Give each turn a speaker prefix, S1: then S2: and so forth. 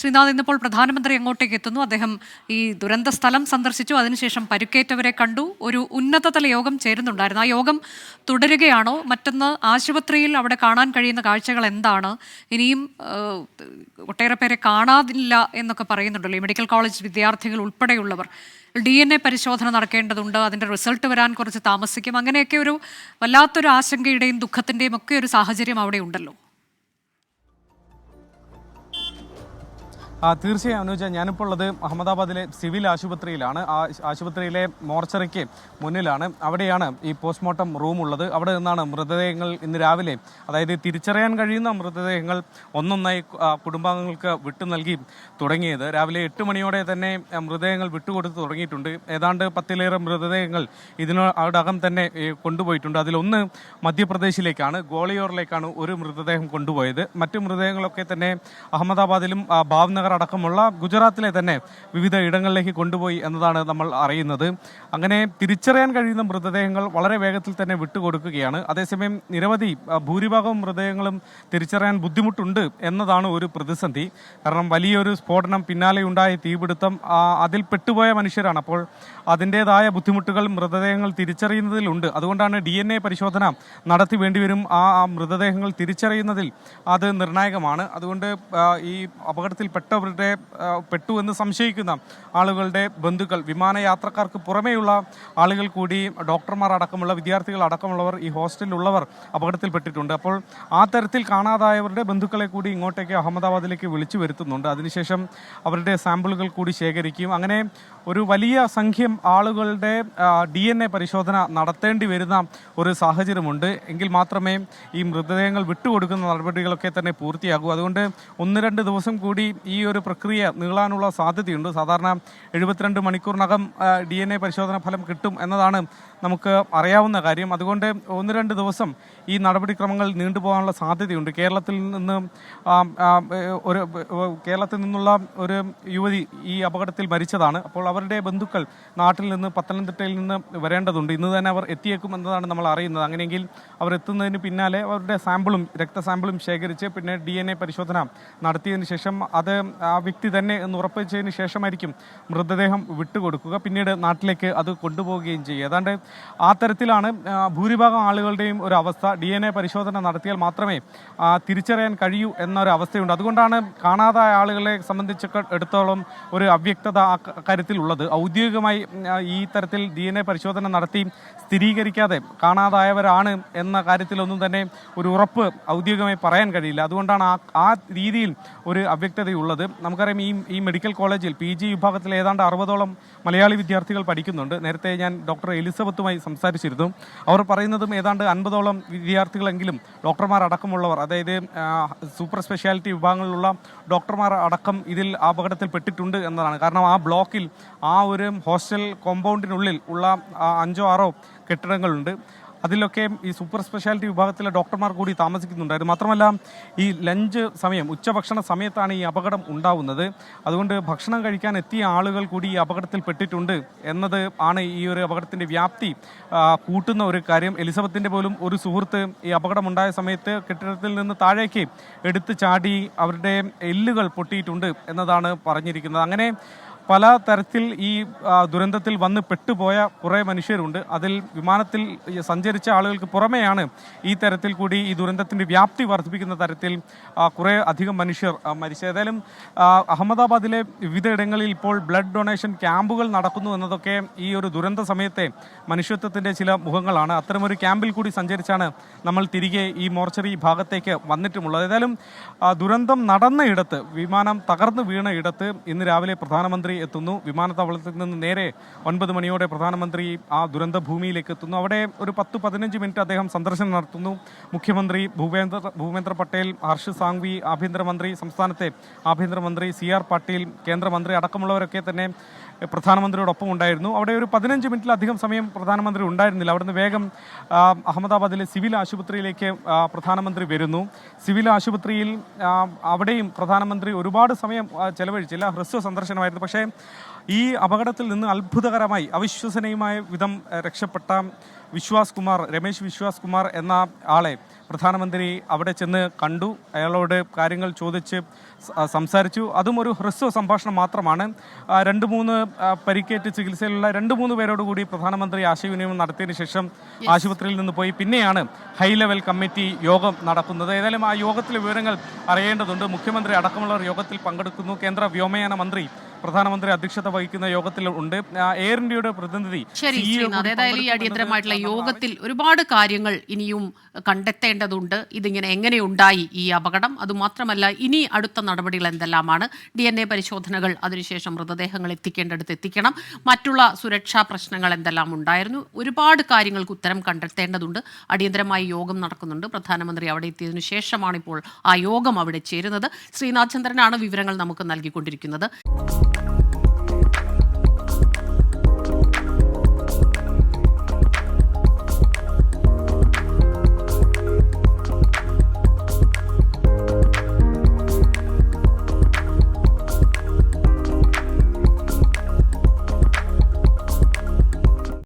S1: ശ്രീനാഥ്, ഇന്നിപ്പോൾ പ്രധാനമന്ത്രി അങ്ങോട്ടേക്ക് എത്തുന്നു. അദ്ദേഹം ഈ ദുരന്ത സ്ഥലം സന്ദർശിച്ചു. അതിനുശേഷം പരിക്കേറ്റവരെ കണ്ടു. ഒരു ഉന്നതതല യോഗം ചേരുന്നുണ്ടായിരുന്നു. ആ യോഗം തുടരുകയാണോ? മറ്റൊന്ന്, ആശുപത്രിയിൽ അവിടെ കാണാൻ കഴിയുന്ന കാഴ്ചകൾ എന്താണ്? ഇനിയും ഒട്ടേറെ പേരെ കാണാതില്ല എന്നൊക്കെ പറയുന്നുണ്ടല്ലോ. ഈ മെഡിക്കൽ കോളേജ് വിദ്യാർത്ഥികൾ ഉൾപ്പെടെയുള്ളവർ. DNA പരിശോധന നടക്കേണ്ടതുണ്ട്. അതിൻ്റെ റിസൾട്ട് വരാൻ കുറച്ച് താമസിക്കും. അങ്ങനെയൊക്കെ ഒരു വല്ലാത്തൊരു ആശങ്കയുടെയും ദുഃഖത്തിൻ്റെയും ഒക്കെ ഒരു സാഹചര്യം അവിടെ ഉണ്ടല്ലോ.
S2: തീർച്ചയായും അനുജ, ഞാനിപ്പോൾ ഉള്ളത് അഹമ്മദാബാദിലെ സിവിൽ ആശുപത്രിയിലാണ്. ആ ആശുപത്രിയിലെ മോർച്ചറിക്ക് മുന്നിലാണ്. അവിടെയാണ് ഈ പോസ്റ്റ്മോർട്ടം റൂം ഉള്ളത്. അവിടെ നിന്നാണ് മൃതദേഹങ്ങൾ ഇന്ന് രാവിലെ, അതായത് തിരിച്ചറിയാൻ കഴിയുന്ന മൃതദേഹങ്ങൾ ഒന്നൊന്നായി കുടുംബാംഗങ്ങൾക്ക് വിട്ടു നൽകി തുടങ്ങിയത്. രാവിലെ 8 മണിയോടെ തന്നെ മൃതദേഹങ്ങൾ വിട്ടുകൊടുത്ത് തുടങ്ങിയിട്ടുണ്ട്. ഏതാണ്ട് 10-ലേറെ മൃതദേഹങ്ങൾ ഇതിനോടകം തന്നെ കൊണ്ടുപോയിട്ടുണ്ട്. അതിലൊന്ന് മധ്യപ്രദേശിലേക്കാണ്, ഗ്വാളിയോറിലേക്കാണ് ഒരു മൃതദേഹം കൊണ്ടുപോയത്. മറ്റു മൃതദേഹങ്ങളൊക്കെ തന്നെ അഹമ്മദാബാദിലും ഭാവ്നഗർ അടക്കമുള്ള ഗുജറാത്തിലെ തന്നെ വിവിധ ഇടങ്ങളിലേക്ക് കൊണ്ടുപോയി എന്നതാണ് നമ്മൾ അറിയുന്നത്. അങ്ങനെ തിരിച്ചറിയാൻ കഴിയുന്ന മൃതദേഹങ്ങൾ വളരെ വേഗത്തിൽ തന്നെ വിട്ടുകൊടുക്കുകയാണ്. അതേസമയം ഭൂരിഭാഗം മൃതദേഹങ്ങളും തിരിച്ചറിയാൻ ബുദ്ധിമുട്ടുണ്ട് എന്നതാണ് ഒരു പ്രതിസന്ധി. കാരണം വലിയൊരു സ്ഫോടനം, പിന്നാലെയുണ്ടായ തീപിടുത്തം, അതിൽ പെട്ടുപോയ മനുഷ്യരാണ്. അപ്പോൾ അതിൻ്റെതായ ബുദ്ധിമുട്ടുകൾ മൃതദേഹങ്ങൾ തിരിച്ചറിയുന്നതിലുണ്ട്. അതുകൊണ്ടാണ് DNA പരിശോധന നടത്തി വേണ്ടിവരും. ആ മൃതദേഹങ്ങൾ തിരിച്ചറിയുന്നതിൽ അത് നിർണായകമാണ്. അതുകൊണ്ട് ഈ അപകടത്തിൽ പെട്ടു എന്ന് സംശയിക്കുന്ന ആളുകളുടെ ബന്ധുക്കൾ, വിമാനയാത്രക്കാർക്ക് പുറമേയുള്ള ആളുകൾ കൂടി, ഡോക്ടർമാർ അടക്കമുള്ള, വിദ്യാർത്ഥികൾ അടക്കമുള്ളവർ, ഈ ഹോസ്റ്റലിലുള്ളവർ അപകടത്തിൽപ്പെട്ടിട്ടുണ്ട്. അപ്പോൾ ആ തരത്തിൽ കാണാതായവരുടെ ബന്ധുക്കളെ കൂടി ഇങ്ങോട്ടേക്ക് അഹമ്മദാബാദിലേക്ക് വിളിച്ചു വരുത്തുന്നുണ്ട്. അതിനുശേഷം അവരുടെ സാമ്പിളുകൾ കൂടി ശേഖരിക്കും. അങ്ങനെ ഒരു വലിയ സംഖ്യം ആളുകളുടെ DNA പരിശോധന നടത്തേണ്ടി വരുന്ന ഒരു സാഹചര്യമുണ്ട്. എങ്കിൽ മാത്രമേ ഈ മൃതദേഹങ്ങൾ വിട്ടുകൊടുക്കുന്ന നടപടികളൊക്കെ തന്നെ പൂർത്തിയാകൂ. അതുകൊണ്ട് 1-2 ദിവസം കൂടി ഈ ഒരു പ്രക്രിയ നീളാനുള്ള സാധ്യതയുണ്ട്. സാധാരണ 72 മണിക്കൂറിനകം DNA പരിശോധന ഫലം കിട്ടും എന്നതാണ് നമുക്ക് അറിയാവുന്ന കാര്യം. അതുകൊണ്ട് 1-2 ദിവസം ഈ നടപടിക്രമങ്ങൾ നീണ്ടുപോകാനുള്ള സാധ്യതയുണ്ട്. കേരളത്തിൽ നിന്നുള്ള ഒരു യുവതി ഈ അപകടത്തിൽ മരിച്ചതാണ്. അപ്പോൾ അവരുടെ ബന്ധുക്കൾ നാട്ടിൽ നിന്ന്, പത്തനംതിട്ടയിൽ നിന്ന് വരേണ്ടതുണ്ട്. ഇന്ന് തന്നെ അവർ എത്തിയേക്കും എന്നതാണ് നമ്മൾ അറിയുന്നത്. അങ്ങനെയെങ്കിൽ അവർ എത്തുന്നതിന് പിന്നാലെ അവരുടെ രക്തസാമ്പിളും ശേഖരിച്ച് പിന്നെ DNA പരിശോധന നടത്തിയതിന് ശേഷം അത് ആ വ്യക്തി തന്നെ എന്ന് ഉറപ്പിച്ചതിന് ശേഷമായിരിക്കും മൃതദേഹം വിട്ടുകൊടുക്കുക. പിന്നീട് നാട്ടിലേക്ക് അത് കൊണ്ടുപോവുകയും ചെയ്യും. ഏതാണ്ട് ആ തരത്തിലാണ് ഭൂരിഭാഗം ആളുകളുടെയും ഒരു അവസ്ഥ. DNA പരിശോധന നടത്തിയാൽ മാത്രമേ തിരിച്ചറിയാൻ കഴിയൂ എന്നൊരു അവസ്ഥയുണ്ട്. അതുകൊണ്ടാണ് കാണാതായ ആളുകളെ സംബന്ധിച്ചിടത്തോളം ഒരു അവ്യക്തത ആ കാര്യത്തിലുള്ളത്. ഔദ്യോഗികമായി ഈ തരത്തിൽ DNA പരിശോധന നടത്തി സ്ഥിരീകരിക്കാതെ കാണാതായവരാണ് എന്ന കാര്യത്തിലൊന്നും തന്നെ ഒരു ഉറപ്പ് ഔദ്യോഗികമായി പറയാൻ കഴിയില്ല. അതുകൊണ്ടാണ് ആ രീതിയിൽ ഒരു അവ്യക്തതയുള്ളത്. നമുക്കറിയാം, ഈ മെഡിക്കൽ കോളേജിൽ PG വിഭാഗത്തിൽ ഏതാണ്ട് 60ഓളം മലയാളി വിദ്യാർത്ഥികൾ പഠിക്കുന്നുണ്ട്. നേരത്തെ ഞാൻ ഡോക്ടർ എലിസബത്തുമായി സംസാരിച്ചിരുന്നു. അവർ പറയുന്നതും ഏതാണ്ട് 50ഓളം വിദ്യാർത്ഥികളെങ്കിലും ഡോക്ടർമാർ അടക്കമുള്ളവർ, അതായത് സൂപ്പർ സ്പെഷ്യാലിറ്റി വിഭാഗങ്ങളിലുള്ള ഡോക്ടർമാർ അടക്കം ഇതിൽ അപകടത്തിൽ പെട്ടിട്ടുണ്ട് എന്നതാണ്. കാരണം ആ ബ്ലോക്കിൽ, ആ ഒരു ഹോസ്റ്റൽ കോമ്പൗണ്ടിനുള്ളിൽ ഉള്ള 5-6 കെട്ടിടങ്ങളുണ്ട്. അതിലൊക്കെ ഈ സൂപ്പർ സ്പെഷ്യാലിറ്റി വിഭാഗത്തിലെ ഡോക്ടർമാർ കൂടി താമസിക്കുന്നുണ്ടായിരുന്നു. മാത്രമല്ല, ഈ ലഞ്ച് സമയം, ഉച്ചഭക്ഷണ സമയത്താണ് ഈ അപകടം ഉണ്ടാവുന്നത്. അതുകൊണ്ട് ഭക്ഷണം കഴിക്കാൻ എത്തിയ ആളുകൾ കൂടി ഈ അപകടത്തിൽ പെട്ടിട്ടുണ്ട് എന്നത് ആണ് ഈ ഒരു അപകടത്തിൻ്റെ വ്യാപ്തി കൂട്ടുന്ന ഒരു കാര്യം. എലിസബത്തിൻ്റെ പോലും ഒരു സുഹൃത്ത് ഈ അപകടമുണ്ടായ സമയത്ത് കെട്ടിടത്തിൽ നിന്ന് താഴേക്ക് എടുത്ത് ചാടി അവരുടെ എല്ലുകൾ പൊട്ടിയിട്ടുണ്ട് എന്നതാണ് പറഞ്ഞിരിക്കുന്നത്. അങ്ങനെ പല തരത്തിൽ ഈ ദുരന്തത്തിൽ വന്ന് പെട്ടുപോയ കുറേ മനുഷ്യരുണ്ട്. അതിൽ വിമാനത്തിൽ സഞ്ചരിച്ച ആളുകൾക്ക് പുറമെയാണ് ഈ തരത്തിൽ കൂടി ഈ ദുരന്തത്തിൻ്റെ വ്യാപ്തി വർദ്ധിപ്പിക്കുന്ന തരത്തിൽ കുറേ അധികം മനുഷ്യർ മരിച്ചത്. ഏതായാലും അഹമ്മദാബാദിലെ വിവിധയിടങ്ങളിൽ ഇപ്പോൾ ബ്ലഡ് ഡൊണേഷൻ ക്യാമ്പുകൾ നടക്കുന്നു എന്നതൊക്കെ ഈ ഒരു ദുരന്ത സമയത്തെ മനുഷ്യത്വത്തിൻ്റെ ചില മുഖങ്ങളാണ്. അത്തരമൊരു ക്യാമ്പിൽ കൂടി സഞ്ചരിച്ചാണ് നമ്മൾ തിരികെ ഈ മോർച്ചറി ഭാഗത്തേക്ക് വന്നിട്ടുമുള്ളത്. ഏതായാലും ദുരന്തം നടന്ന ഇടത്ത്, വിമാനം തകർന്നു വീണ ഇടത്ത് ഇന്ന് രാവിലെ പ്രധാനമന്ത്രി എത്തുന്നു. വിമാനത്താവളത്തിൽ നിന്ന് നേരെ 9 മണിയോടെ പ്രധാനമന്ത്രി ആ ദുരന്ത ഭൂമിയിലേക്ക് എത്തുന്നു. അവിടെ ഒരു 10-15 മിനിറ്റ് അദ്ദേഹം സന്ദർശനം നടത്തുന്നു. മുഖ്യമന്ത്രി ഭൂപേന്ദ്ര പട്ടേൽ, ഹർഷ് സാങ്വി, സംസ്ഥാനത്തെ ആഭ്യന്തരമന്ത്രി CR പാട്ടീൽ, കേന്ദ്രമന്ത്രി അടക്കമുള്ളവരൊക്കെ തന്നെ പ്രധാനമന്ത്രിയോടൊപ്പം ഉണ്ടായിരുന്നു. അവിടെ ഒരു 15 മിനിറ്റിലധികം സമയം പ്രധാനമന്ത്രി ഉണ്ടായിരുന്നില്ല. അവിടുന്ന് വേഗം അഹമ്മദാബാദിലെ സിവിൽ ആശുപത്രിയിലേക്ക് പ്രധാനമന്ത്രി വരുന്നു. സിവിൽ ആശുപത്രിയിൽ അവിടെയും പ്രധാനമന്ത്രി ഒരുപാട് സമയം ചെലവഴിച്ചില്ല. ഹ്രസ്വ സന്ദർശനമായിരുന്നു. പക്ഷേ ഇവിടെ ഈ അപകടത്തിൽ നിന്ന് അത്ഭുതകരമായി അവിശ്വസനീയമായ വിധം രക്ഷപ്പെട്ട രമേശ് വിശ്വാസ് കുമാർ എന്ന ആളെ പ്രധാനമന്ത്രി അവിടെ ചെന്ന് കണ്ടു. അയാളോട് കാര്യങ്ങൾ ചോദിച്ച് സംസാരിച്ചു. അതും ഒരു ഹ്രസ്വ സംഭാഷണം മാത്രമാണ്. 2-3 പരിക്കേറ്റ് ചികിത്സയിലുള്ള 2-3 പേരോട് കൂടി പ്രധാനമന്ത്രി ആശയവിനിമയം നടത്തിയതിനു ശേഷം ആശുപത്രിയിൽ നിന്ന് പോയി. പിന്നെയാണ് ഹൈ ലെവൽ കമ്മിറ്റി യോഗം നടക്കുന്നത്. ഏതായാലും ആ യോഗത്തിലെ വിവരങ്ങൾ അറിയേണ്ടതുണ്ട്. മുഖ്യമന്ത്രി അടക്കമുള്ളവർ യോഗത്തിൽ പങ്കെടുക്കുന്നു. കേന്ദ്ര വ്യോമയാന മന്ത്രി പ്രധാനമന്ത്രി അധ്യക്ഷത വഹിക്കുന്ന യോഗത്തിൽ ഉണ്ട്. എയർ ഇന്ത്യയുടെ പ്രതിനിധി.
S3: ശരി ശ്രീനാഥ്, ഏതായാലും ഈ അടിയന്തരമായിട്ടുള്ള യോഗത്തിൽ ഒരുപാട് കാര്യങ്ങൾ ഇനിയും കണ്ടെത്തേണ്ടതുണ്ട്. ഇതിങ്ങനെ എങ്ങനെയുണ്ടായി ഈ അപകടം, അതുമാത്രമല്ല ഇനി അടുത്ത നടപടികൾ എന്തെല്ലാമാണ്, DNA പരിശോധനകൾ, അതിനുശേഷം മൃതദേഹങ്ങൾ എത്തിക്കേണ്ടടുത്ത് എത്തിക്കണം, മറ്റുള്ള സുരക്ഷാ പ്രശ്നങ്ങൾ എന്തെല്ലാം ഉണ്ടായിരുന്നു, ഒരുപാട് കാര്യങ്ങൾക്ക് ഉത്തരം കണ്ടെത്തേണ്ടതുണ്ട്. അടിയന്തരമായി യോഗം നടക്കുന്നുണ്ട്. പ്രധാനമന്ത്രി അവിടെ എത്തിയതിനു ശേഷമാണ് ഇപ്പോൾ ആ യോഗം അവിടെ ചേരുന്നത്. ശ്രീനാഥ് ചന്ദ്രനാണ് വിവരങ്ങൾ നമുക്ക് നൽകിക്കൊണ്ടിരിക്കുന്നത്.